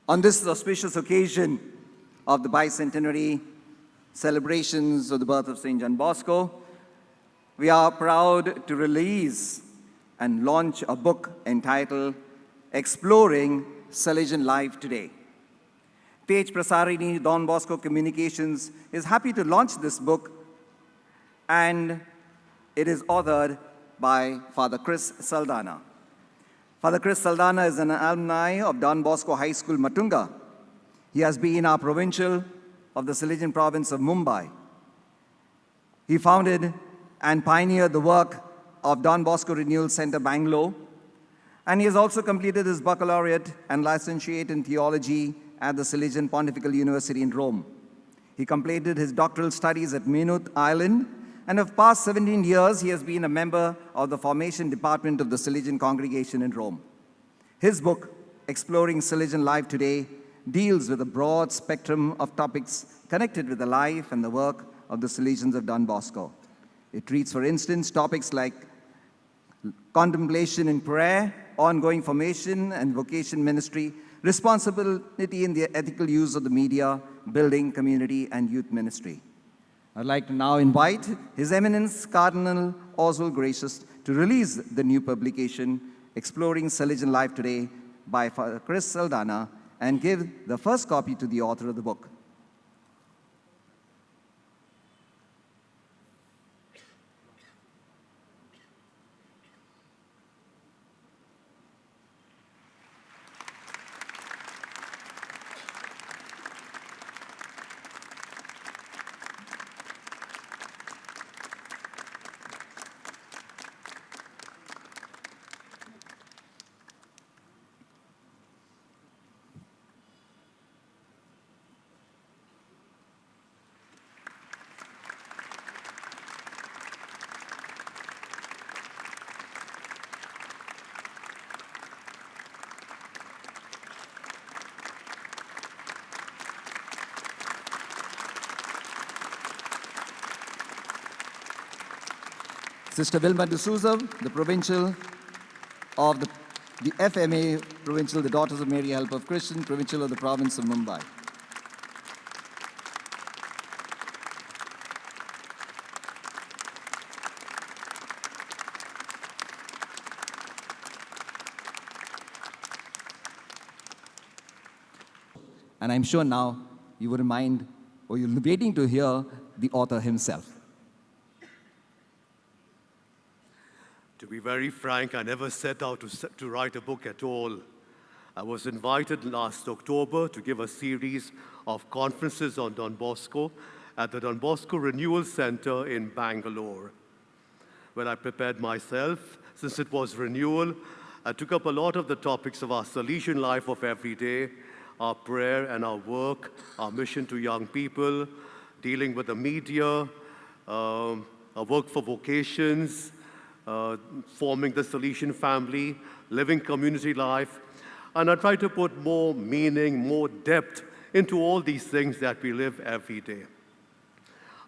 On this auspicious occasion of the Bicentenary celebrations of the birth of St. Don Bosco, we are proud to release and launch a book entitled Exploring Salesian Life Today. Tej-Prasarini Don Bosco Communications is happy to launch this book, and it is authored by Father Chrys Saldanha. Father Chrys Saldanha is an alumni of Don Bosco High School, Matunga. He has been our provincial of the Salesian province of Mumbai. He founded and pioneered the work of Don Bosco Renewal Center, Bangalore, and he has also completed his baccalaureate and licentiate in theology at the Salesian Pontifical University in Rome. He completed his doctoral studies at Maynooth, Ireland, and for the past 17 years, he has been a member of the formation department of the Salesian congregation in Rome. His book, Exploring Salesian Life Today, deals with a broad spectrum of topics connected with the life and the work of the Salesians of Don Bosco. It treats, for instance, topics like contemplation in prayer, ongoing formation and vocation ministry, responsibility in the ethical use of the media, building community and youth ministry. I'd like to now invite His Eminence, Cardinal Oswald, Gracias, to release the new publication, Exploring Salesian Life Today, by Father Chrys Saldanha, and give the first copy to the author of the book. Sister Wilma D'Souza, the provincial of the FMA provincial, the Daughters of Mary Help of Christian, provincial of the province of Mumbai. And I'm sure now you wouldn't mind, or you're waiting to hear the author himself. To be very frank, I never set out to write a book at all. I was invited last October to give a series of conferences on Don Bosco at the Don Bosco Renewal Center in Bangalore. When I prepared myself, since it was renewal, I took up a lot of the topics of our Salesian life of every day, our prayer and our work, our mission to young people, dealing with the media, our work for vocations, forming the Salesian family, living community life. And I try to put more meaning, more depth into all these things that we live every day.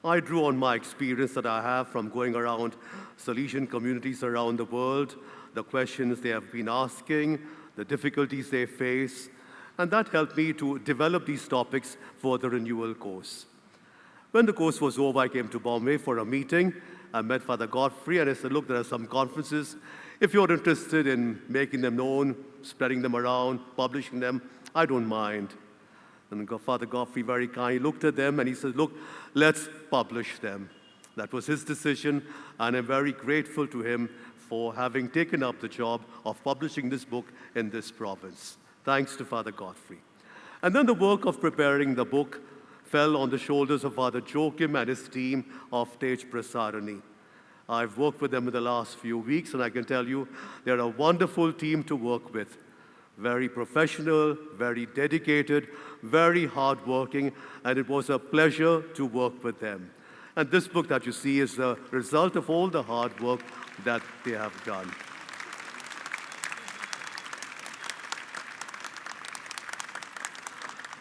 I drew on my experience that I have from going around Salesian communities around the world, the questions they have been asking, the difficulties they face, and that helped me to develop these topics for the renewal course. When the course was over, I came to Bombay for a meeting. I met Father Godfrey, and I said, look, there are some conferences. If you're interested in making them known, spreading them around, publishing them, I don't mind. And Father Godfrey very kindly looked at them, and he said, look, let's publish them. That was his decision, and I'm very grateful to him for having taken up the job of publishing this book in this province. Thanks to Father Godfrey. And then the work of preparing the book fell on the shoulders of Father Joachim and his team of Tej-Prasarini. I've worked with them in the last few weeks, and I can tell you they're a wonderful team to work with. Very professional, very dedicated, very hardworking, and it was a pleasure to work with them. And this book that you see is the result of all the hard work that they have done.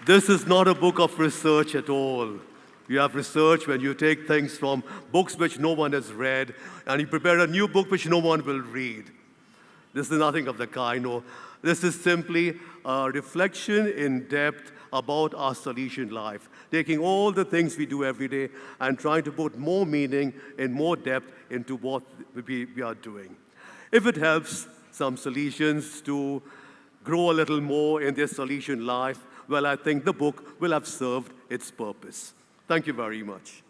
This is not a book of research at all. You have research when you take things from books which no one has read, and you prepare a new book which no one will read. This is nothing of the kind. No, this is simply a reflection in depth about our Salesian life, taking all the things we do every day and trying to put more meaning and more depth into what we are doing. If it helps some Salesians to grow a little more in their Salesian life, well, I think the book will have served its purpose. Thank you very much.